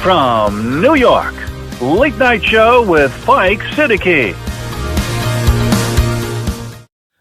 from New York, Late Night Show with Spike Siddiqui.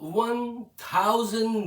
1000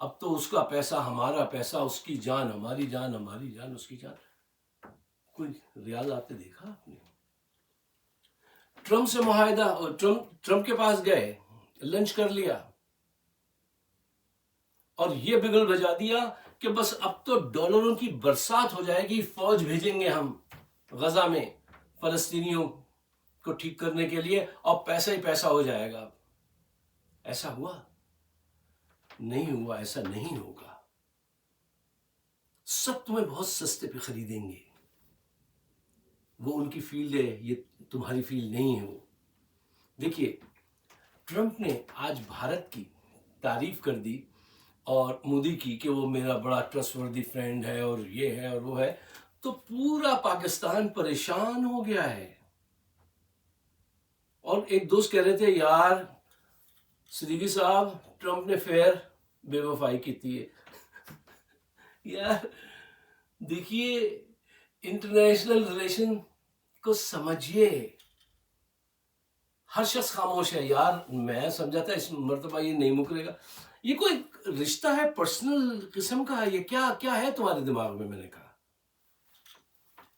اب تو اس کا پیسہ ہمارا پیسہ، اس کی جان ہماری جان، ہماری جان اس کی جان. کوئی ریاض آتے دیکھا آپ نے؟ ٹرمپ سے معاہدہ، ٹرمپ کے پاس گئے، لنچ کر لیا اور یہ بگل بجا دیا کہ بس اب تو ڈالروں کی برسات ہو جائے گی، فوج بھیجیں گے ہم غزہ میں فلسطینیوں کو ٹھیک کرنے کے لیے، اور پیسہ ہی پیسہ ہو جائے گا. ایسا ہوا؟ نہیں ہوا، ایسا نہیں ہوگا. سب تمہیں بہت سستے پہ خریدیں گے. وہ ان کی فیلڈ ہے، یہ تمہاری فیلڈ نہیں ہے. وہ دیکھیے، ٹرمپ نے آج بھارت کی تعریف کر دی اور مودی کی کہ وہ میرا بڑا ٹرسٹ وردی فرینڈ ہے اور یہ ہے اور وہ ہے، تو پورا پاکستان پریشان ہو گیا ہے. اور ایک دوست کہہ رہے تھے، یار صدیقی صاحب ٹرمپ نے پھر بے وفائی کی ہے. یار دیکھیے، انٹرنیشنل ریلیشن کو سمجھیے. ہر شخص خاموش ہے. یار میں سمجھا تھا اس مرتبہ یہ نہیں مکرے گا. یہ کوئی رشتہ ہے پرسنل قسم کا؟ یہ کیا ہے تمہارے دماغ میں؟ نے کہا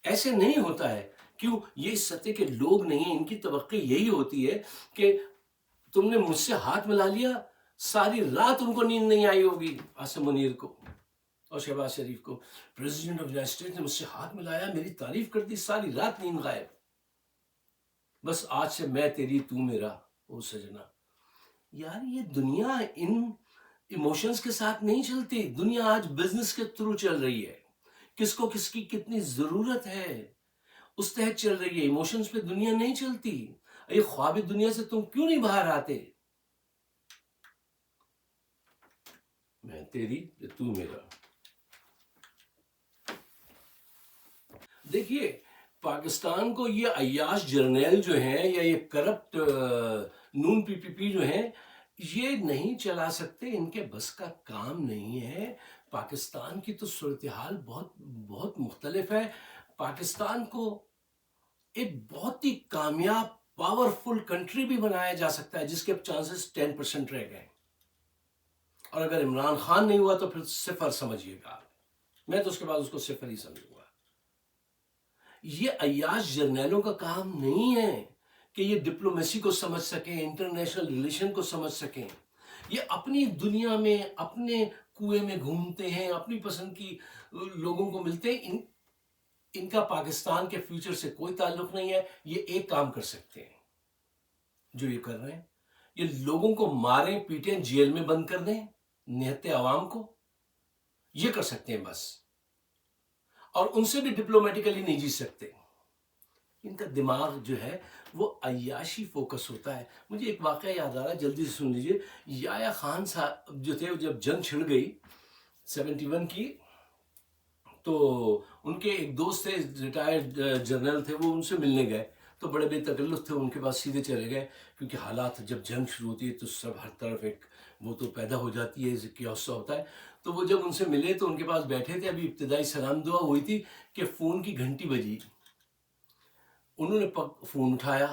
ایسے نہیں ہوتا ہے. کیوں؟ یہ اس سطح کے لوگ نہیں ہیں. ان کی توقع یہی ہوتی ہے کہ تم نے مجھ سے ہاتھ ملا لیا، ساری رات ان کو نیند نہیں آئی ہوگی. عاصم منیر کو اور شہباز شریف کو، پریزیڈنٹ آف یونائیٹڈ اسٹیٹس نے مجھ سے ہاتھ ملایا، میری تعریف کر دی، ساری رات نیند غائب. بس آج سے میں تیری، تو میرا، او سجنا. یار یہ دنیا ان ایموشنز کے ساتھ نہیں چلتی. دنیا آج بزنس کے تھرو چل رہی ہے. کس کو کس کی کتنی ضرورت ہے اس تحت چل رہی ہے. ایموشنز پہ دنیا نہیں چلتی. یہ خوابی دنیا سے تم کیوں نہیں باہر آتے؟ میں تیری، تو میرا. دیکھیے پاکستان کو یہ عیاش جرنیل جو ہیں یا یہ کرپٹ نون پی جو ہیں، یہ نہیں چلا سکتے. ان کے بس کا کام نہیں ہے. پاکستان کی تو صورتحال بہت مختلف ہے. پاکستان کو ایک بہت ہی کامیاب پاورفل کنٹری بھی بنایا جا سکتا ہے، جس کے چانسز 10% رہ گئے. اور اگر عمران خان نہیں ہوا تو پھر صفر سمجھیے گا. میں تو اس کے بعد اس کو صفر ہی سمجھوں گا. یہ عیاش جرنیلوں کا کام نہیں ہے کہ یہ ڈپلومیسی کو سمجھ سکیں، انٹرنیشنل ریلیشن کو سمجھ سکیں. یہ اپنی دنیا میں اپنے کنویں میں گھومتے ہیں، اپنی پسند کی لوگوں کو ملتے ہیں. ان کا پاکستان کے فیوچر سے کوئی تعلق نہیں ہے. یہ ایک کام کر سکتے ہیں جو یہ کر رہے ہیں، یہ لوگوں کو ماریں پیٹیں، جیل میں بند کر دیں، نہتے عوام کو. یہ کر سکتے ہیں بس. اور ان سے بھی ڈپلومیٹیکلی نہیں جیت سکتے. ان کا دماغ جو ہے وہ عیاشی فوکس ہوتا ہے. مجھے ایک واقعہ یاد آ رہا ہے، جلدی سے سن لیجئے. یحییٰ خان صاحب جو تھے، جب جنگ چھڑ گئی 71 کی، تو ان کے ایک دوست تھے، ریٹائرڈ جنرل تھے، وہ ان سے ملنے گئے. تو بڑے بے تکلف تھے، ان کے پاس سیدھے چلے گئے، کیونکہ حالات جب جنگ شروع ہوتی ہے تو سب ہر طرف ایک وہ تو پیدا ہو جاتی ہے، کیوس ہوتا ہے. تو وہ جب ان سے ملے تو ان کے پاس بیٹھے تھے، ابھی ابتدائی سلام دعا ہوئی تھی کہ فون کی گھنٹی بجی. انہوں نے فون اٹھایا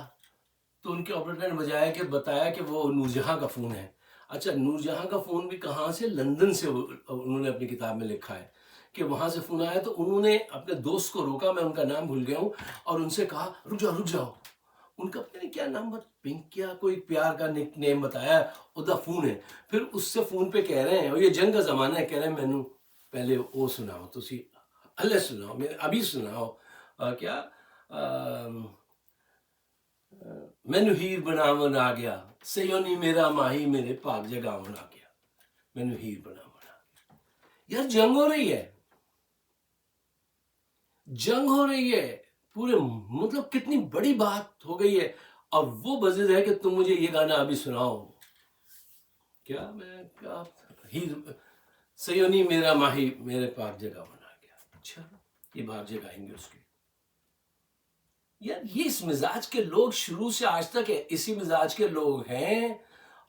تو ان کے آپریٹر نے بتایا کہ وہ نور جہاں کا فون ہے. اچھا، نور جہاں کا فون بھی کہاں سے؟ لندن سے. انہوں نے اپنی کتاب میں لکھا ہے کہ وہاں سے فون آیا. تو انہوں نے اپنے دوست کو روکا، میں ان کا نام بھول گیا ہوں، اور ان سے کہا رک جاؤ. ان کا پتہ نہیں کیا نام، پنک یا کوئی پیار کا نک نیم بتایا، ادا فون ہے. پھر اس سے فون پہ کہہ رہے ہیں، اور یہ جنگ کا زمانہ ہے، کہہ رہے ہیں مینو پہلے وہ سناؤ، تسی اللہ سناؤ، میں ابھی سناؤ کیا مینو ہیر بناون آ گیا، سیونی میرا ماہی میرے پاک جگاون آ گیا، مینو ہیر بناون آ گیا. یار جنگ ہو رہی ہے، جنگ ہو رہی ہے پورے، مطلب کتنی بڑی بات ہو گئی ہے، اور وہ بزد ہے کہ تم مجھے یہ گانا ابھی سناؤ. کیا میں کیا ہیر سیونی میرا ماہی میرے پاک جگاون آ گیا. اچھا یہ بھاگ جگائیں گے اس کے. یار یہ اس مزاج کے لوگ شروع سے آج تک اسی مزاج کے لوگ ہیں.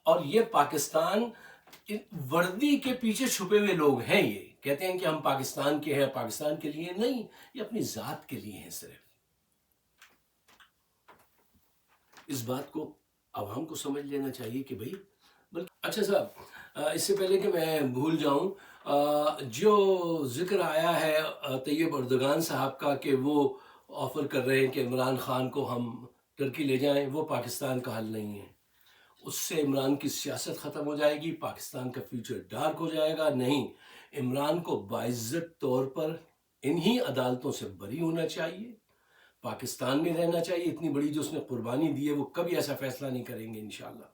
اور یہ پاکستان وردی کے پیچھے چھپے ہوئے لوگ ہیں. یہ کہتے ہیں کہ ہم پاکستان کے ہیں، پاکستان کے لیے نہیں، یہ اپنی ذات کے لیے ہیں صرف. اس بات کو عوام کو سمجھ لینا چاہیے کہ بھئی. اچھا صاحب، اس سے پہلے کہ میں بھول جاؤں، جو ذکر آیا ہے طیب اردگان صاحب کا کہ وہ آفر کر رہے ہیں کہ عمران خان کو ہم ترکی لے جائیں، وہ پاکستان کا حل نہیں ہے۔ اس سے عمران کی سیاست ختم ہو جائے گی، پاکستان کا فیوچر ڈارک ہو جائے گا۔ نہیں، عمران کو باعزت طور پر انہی عدالتوں سے بری ہونا چاہیے، پاکستان میں رہنا چاہیے۔ اتنی بڑی جو اس نے قربانی دی ہے، وہ کبھی ایسا فیصلہ نہیں کریں گے انشاءاللہ۔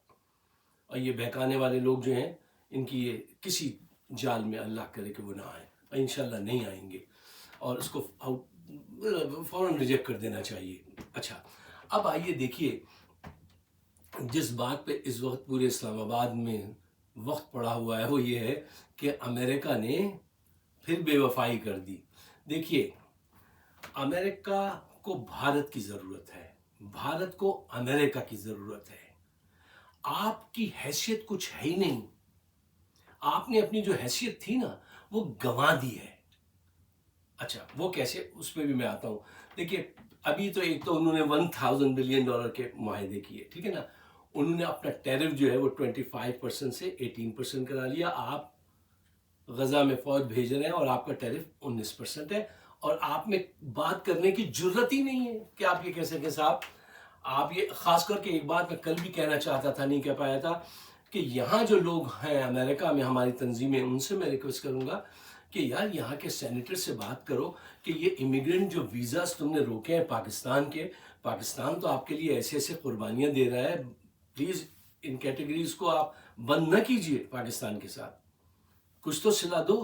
اور یہ بہکانے والے لوگ جو ہیں، ان کی یہ کسی جال میں اللہ کرے کہ وہ نہ آئیں، اور انشاءاللہ نہیں آئیں گے، اور اس کو فوراً ریجیکٹ کر دینا چاہیے۔ اچھا، اب آئیے دیکھیے، جس بات پہ اس وقت پورے اسلام آباد میں وقت پڑا ہوا ہے، وہ یہ ہے کہ امریکہ نے پھر بے وفائی کر دی۔ دیکھیے، امریکہ کو بھارت کی ضرورت ہے، بھارت کو امریکہ کی ضرورت ہے۔ آپ کی حیثیت کچھ ہے ہی نہیں، آپ نے اپنی جو حیثیت تھی نا، وہ گنوا دی ہے۔ اچھا، وہ کیسے، اس پہ بھی میں آتا ہوں۔ دیکھیے، ابھی تو ایک تو انہوں نے $1000 بلین کے معاہدے کیے، ٹھیک ہے نا۔ انہوں نے اپنا ٹیرف جو ہے وہ 25% سے 18% کرا لیا۔ آپ غزہ میں فوج بھیج رہے ہیں اور آپ کا ٹیرف 19% ہے، اور آپ میں بات کرنے کی جرت ہی نہیں ہے کہ آپ یہ کہہ سکیں صاحب۔ آپ یہ خاص کر کے ایک بات میں کل بھی کہنا چاہتا تھا، نہیں کہہ پایا تھا، کہ یہاں جو لوگ ہیں امریکہ میں، ہماری تنظیمیں، ان سے میں ریکویسٹ کروں گا کہ یار یہاں کے سینیٹر سے بات کرو کہ یہ امیگرنٹ جو ویزاز تم نے روکے ہیں پاکستان کے، پاکستان تو آپ کے لیے ایسے ایسے قربانیاں دے رہا ہے، پلیز ان کیٹیگریز کو آپ بند نہ کیجئے پاکستان کے ساتھ، کچھ تو صلہ دو۔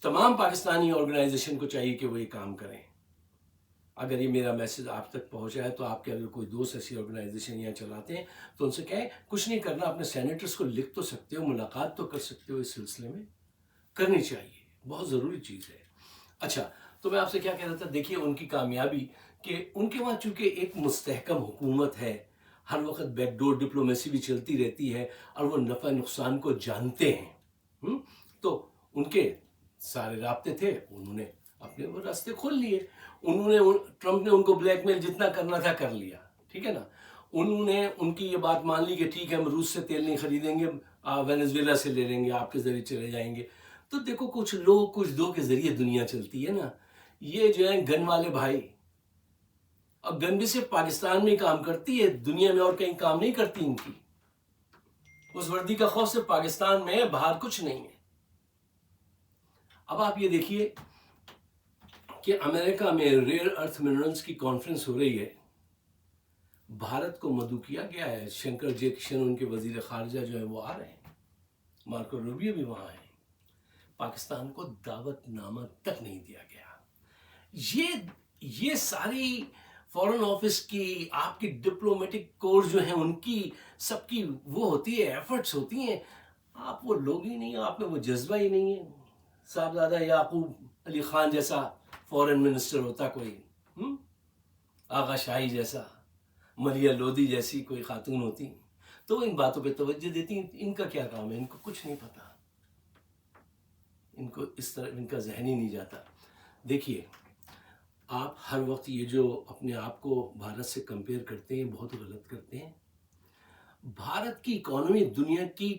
تمام پاکستانی آرگنائزیشن کو چاہیے کہ وہ یہ کام کریں۔ اگر یہ میرا میسج آپ تک پہنچا ہے تو آپ کے اگر کوئی دوست ایسی آرگنائزیشن یہاں چلاتے ہیں تو ان سے کہیں کچھ نہیں کرنا، اپنے سینیٹرز کو لکھ تو سکتے ہو، ملاقات تو کر سکتے ہو، اس سلسلے میں کرنی چاہیے، بہت ضروری چیز ہے۔ اچھا، تو میں آپ سے کیا کہہ رہا تھا، دیکھیے ان کی کامیابی کہ ان کے وہاں چونکہ ایک مستحکم حکومت ہے، ہر وقت بیک ڈور ڈپلومیسی بھی چلتی رہتی ہے، اور وہ نفع نقصان کو جانتے ہیں، تو ان کے سارے رابطے تھے، انہوں نے اپنے وہ راستے کھول لیے۔ انہوں نے ٹرمپ نے ان کو بلیک میل جتنا کرنا تھا کر لیا، ٹھیک ہے نا۔ انہوں نے ان کی یہ بات مان لی کہ ٹھیک ہے، ہم روس سے تیل نہیں خریدیں گے، وینزویلا سے لے لیں گے، آپ کے ذریعے چلے جائیں گے۔ تو دیکھو، کچھ لوگ کچھ دو کے ذریعے دنیا چلتی ہے نا۔ یہ جو ہیں گن والے بھائی، اور گن بھی صرف پاکستان میں ہی کام کرتی ہے، دنیا میں اور کہیں کام نہیں کرتی ان کی۔ اس وردی کا خوف صرف پاکستان میں ہے، باہر کچھ نہیں ہے۔ اب آپ یہ دیکھیے کہ امریکہ میں ریئر ارتھ منرلز کی کانفرنس ہو رہی ہے، بھارت کو مدعو کیا گیا ہے، شنکر جے کشن ان کے وزیر خارجہ جو ہیں وہ آ رہے ہیں، مارکو روبیو بھی وہاں ہیں، پاکستان کو دعوت نامہ تک نہیں دیا گیا۔ یہ ساری فورن آفس کی، آپ کی ڈپلومیٹک کورس جو ہیں، ان کی سب کی وہ ہوتی ہے، ایفرٹس ہوتی ہیں، آپ وہ لوگ ہی نہیں، آپ میں وہ جذبہ ہی نہیں ہے۔ صاحبزادہ یعقوب علی خان جیسا فورن منسٹر ہوتا کوئی، آغا شاہی جیسا، ملیہ لودھی جیسی کوئی خاتون ہوتی تو وہ ان باتوں پہ توجہ دیتی۔ ان کا کیا کام ہے، ان کو کچھ نہیں پتا، ان کو اس طرح ان کا ذہن ہی نہیں جاتا۔ دیکھیے، آپ ہر وقت یہ جو اپنے آپ کو بھارت سے کمپیئر کرتے ہیں، بہت غلط کرتے ہیں۔ بھارت کی اکانومی دنیا کی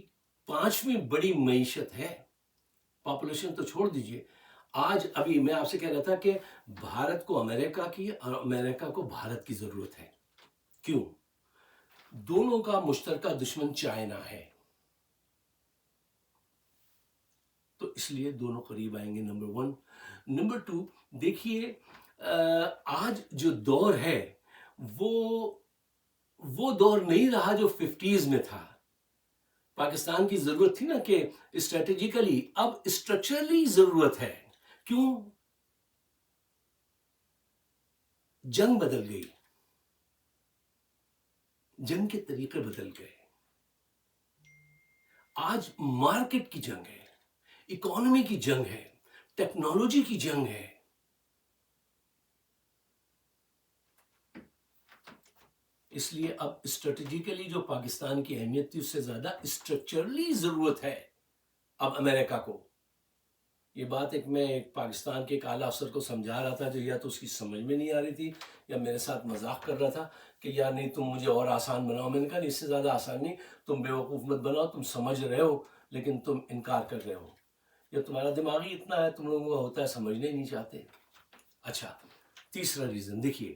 5ویں بڑی معیشت ہے، پاپولیشن تو چھوڑ دیجئے۔ آج ابھی میں آپ سے کہہ رہا تھا کہ بھارت کو امریکہ کی اور امریکہ کو بھارت کی ضرورت ہے۔ کیوں؟ دونوں کا مشترکہ دشمن چائنا ہے، تو اس لیے دونوں قریب آئیں گے، نمبر 1۔ نمبر 2، دیکھیے آج جو دور ہے وہ دور نہیں رہا جو 50s میں تھا۔ پاکستان کی ضرورت تھی نا کہ اسٹریٹجیکلی، اب اسٹرکچرلی ضرورت ہے۔ کیوں؟ جنگ بدل گئی، جنگ کے طریقے بدل گئے۔ آج مارکیٹ کی جنگ ہے، اکانومی کی جنگ ہے، ٹیکنالوجی کی جنگ ہے۔ اس لیے اب اسٹریٹجیکلی جو پاکستان کی اہمیت تھی، اس سے زیادہ اسٹرکچرلی ضرورت ہے اب امریکہ کو۔ یہ بات میں ایک پاکستان کے ایک اعلیٰ افسر کو سمجھا رہا تھا جو یا تو اس کی سمجھ میں نہیں آ رہی تھی یا میرے ساتھ مذاق کر رہا تھا کہ یار نہیں تم مجھے اور آسان بناؤ. میں نے کہا نہیں اس سے زیادہ آسان نہیں, تم بیوقوف مت بناؤ, تم سمجھ رہے ہو لیکن تم انکار کر رہے ہو, یا تمہارا دماغ ہی اتنا ہے, تم لوگوں کا ہوتا ہے سمجھنے ہی نہیں چاہتے. اچھا, تیسرا ریزن دیکھیے,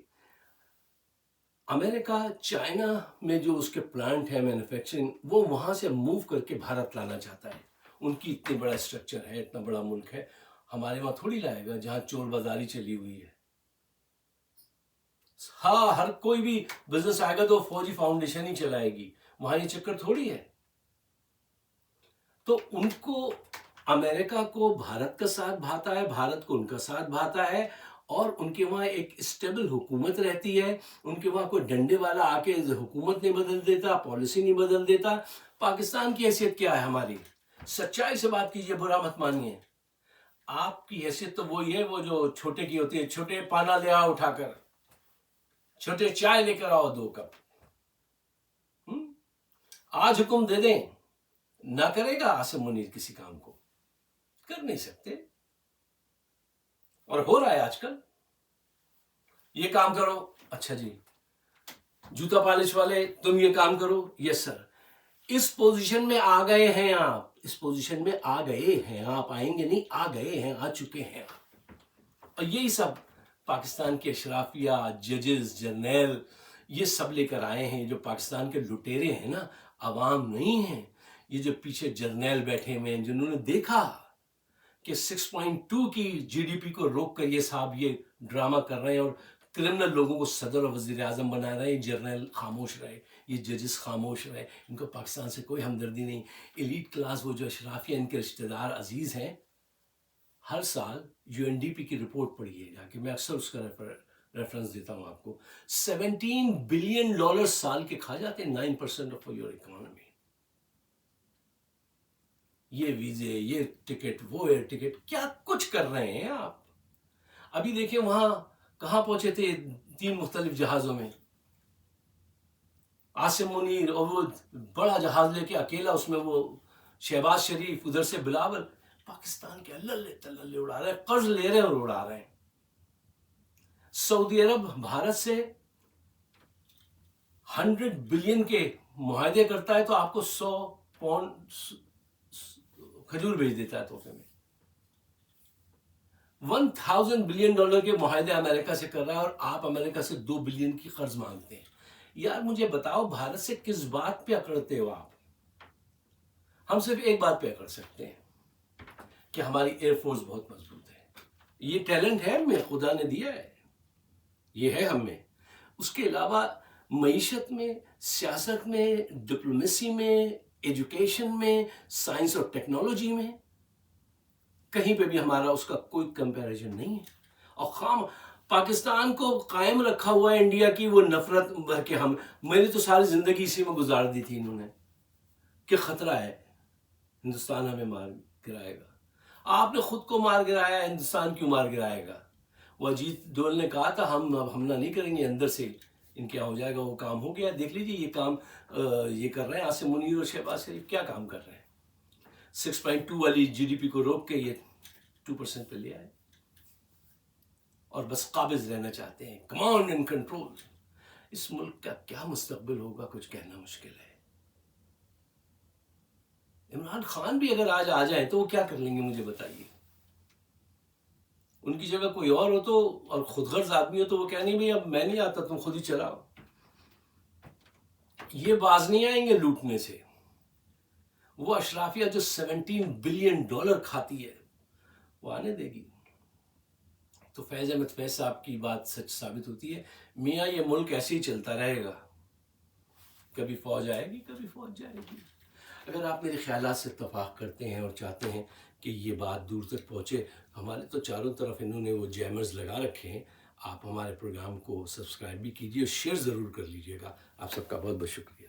امریکہ چائنا میں جو اس کے پلانٹ ہے مینوفیکچرنگ, وہ وہاں سے موو کر کے بھارت لانا چاہتا ہے. ان کی اتنی بڑا اسٹرکچر ہے, اتنا بڑا ملک ہے, ہمارے وہاں تھوڑی لائے گا جہاں چور بازاری چلی ہوئی ہے. ہاں, ہر کوئی بھی بزنس آئے گا تو فوجی فاؤنڈیشن ہی چلائے گی, وہاں یہ چکر تھوڑی ہے. تو ان کو امریکہ کو بھارت کا ساتھ بھاتا ہے, بھارت کو ان کا ساتھ بھاتا ہے, اور ان کے وہاں ایک اسٹیبل حکومت رہتی ہے. ان کے وہاں کوئی ڈنڈے والا آ کے حکومت نہیں بدل دیتا, پالیسی نہیں بدل دیتا. پاکستان کی حیثیت کیا ہے ہماری؟ سچائی سے بات کیجئے, برا مت مانیے. آپ کی حیثیت تو وہی ہے وہ جو چھوٹے کی ہوتی ہے, چھوٹے پانا لے آؤ اٹھا کر, چھوٹے چائے لے کر آؤ 2 کپ. آج حکم دے دیں, نہ کرے گا عاصم منیر کسی کام کو, کر نہیں سکتے. اور ہو رہا ہے آج کل, یہ کام کرو, اچھا جی جوتا پالش والے تم یہ کام کرو, یس سر. اس پوزیشن میں آ گئے ہیں آپ, اس پوزیشن میں آ گئے ہیں آپ, آئیں گے نہیں, آ گئے ہیں, آ چکے ہیں. اور یہی سب پاکستان کے اشرافیہ, ججز, جرنیل, یہ سب لے کر آئے ہیں. جو پاکستان کے لٹیرے ہیں نا, عوام نہیں ہیں. یہ جو پیچھے جرنیل بیٹھے ہوئے ہیں جنہوں نے دیکھا کہ 6.2 کی جی ڈی پی کو روک کر یہ صاحب یہ ڈرامہ کر رہے ہیں اور کرمنل لوگوں کو صدر اور وزیر اعظم بنا رہے ہیں. جرنیل خاموش رہے, یہ ججز خاموش رہے, ان کو پاکستان سے کوئی ہمدردی نہیں. ایلیٹ کلاس, وہ جو اشرافیہ, ان کے رشتہ دار عزیز ہیں, ہر سال یو این ڈی پی کی رپورٹ پڑھیے گا کہ میں اکثر اس کا ریفرنس دیتا ہوں آپ کو, $17 بلین سال کے کھا جاتے ہیں, 9% آف یور اکانومی. یہ ویزے, یہ ٹکٹ, وہ ایئر ٹکٹ, کیا کچھ کر رہے ہیں آپ. ابھی دیکھیں وہاں کہاں پہنچے تھے 3 مختلف جہازوں میں, عاصم منیر, اور وہ بڑا جہاز لے کے اکیلا, اس میں وہ شہباز شریف, ادھر سے بلاول. پاکستان کے اللہ تللے اڑا رہے ہیں, قرض لے رہے ہیں اور اڑا رہے ہیں. سعودی عرب بھارت سے 100 بلین کے معاہدے کرتا ہے تو آپ کو 100 پاؤنڈ کھجور بھیج دیتا ہے تحفے میں. $1000 بلین کے معاہدے امریکہ سے کر رہا ہے, اور آپ امریکہ سے 2 بلین کی قرض مانگتے ہیں. یار مجھے بتاؤ, بھارت سے کس بات پہ اکڑتے ہو آپ؟ ہم صرف ایک بات پہ اکڑ سکتے ہیں کہ ہماری ایئر فورس بہت مضبوط ہے. یہ ٹیلنٹ ہے ہمیں, خدا نے دیا ہے, یہ ہے ہم میں. اس کے علاوہ معیشت میں, سیاست میں, ڈپلومیسی میں, ایجوکیشن میں, سائنس اور ٹیکنالوجی میں, کہیں پہ بھی ہمارا اس کا کوئی کمپیریزن نہیں ہے. اور خام پاکستان کو قائم رکھا ہوا ہے انڈیا کی وہ نفرت بھر کے, میری تو ساری زندگی اسی میں گزار دی تھی انہوں نے, کہ خطرہ ہے ہندوستان ہمیں مار گرائے گا. آپ نے خود کو مار گرایا, ہندوستان کیوں مار گرائے گا؟ وہ اجیت ڈول نے کہا تھا ہم اب حملہ نہیں کریں گے, اندر سے ان کیا ہو جائے گا. وہ کام ہو گیا. دیکھ لیجیے یہ کام یہ کر رہے ہیں عاصم منیر اور شہباز شریف, کیا کام کر رہے ہیں. 6.2 والی جی ڈی پی کو روک کے یہ 2% پہ لے آئے, اور بس قابض رہنا چاہتے ہیں, کمانڈ اینڈ کنٹرول. اس ملک کا کیا مستقبل ہوگا کچھ کہنا مشکل ہے. عمران خان بھی اگر آج آ جائیں تو وہ کیا کر لیں گے مجھے بتائیے. ان کی جگہ کوئی اور ہو تو, اور خود غرض آدمی ہو تو وہ کہہ نہیں بھائی اب میں نہیں آتا, تم خود ہی چلاؤ. یہ باز نہیں آئیں گے لوٹنے سے. وہ اشرافیہ جو $17 بلین کھاتی ہے وہ آنے دے گی. تو فیض احمد فیض صاحب کی بات سچ ثابت ہوتی ہے, میاں یہ ملک ایسے ہی چلتا رہے گا, کبھی فوج آئے گی کبھی فوج جائے گی. اگر آپ میرے خیالات سے اتفاق کرتے ہیں اور چاہتے ہیں کہ یہ بات دور تک پہنچے, ہمارے تو چاروں طرف انہوں نے وہ جیمرز لگا رکھے ہیں, آپ ہمارے پروگرام کو سبسکرائب بھی کیجیے اور شیئر ضرور کر لیجیے گا. آپ سب کا بہت بہت شکریہ.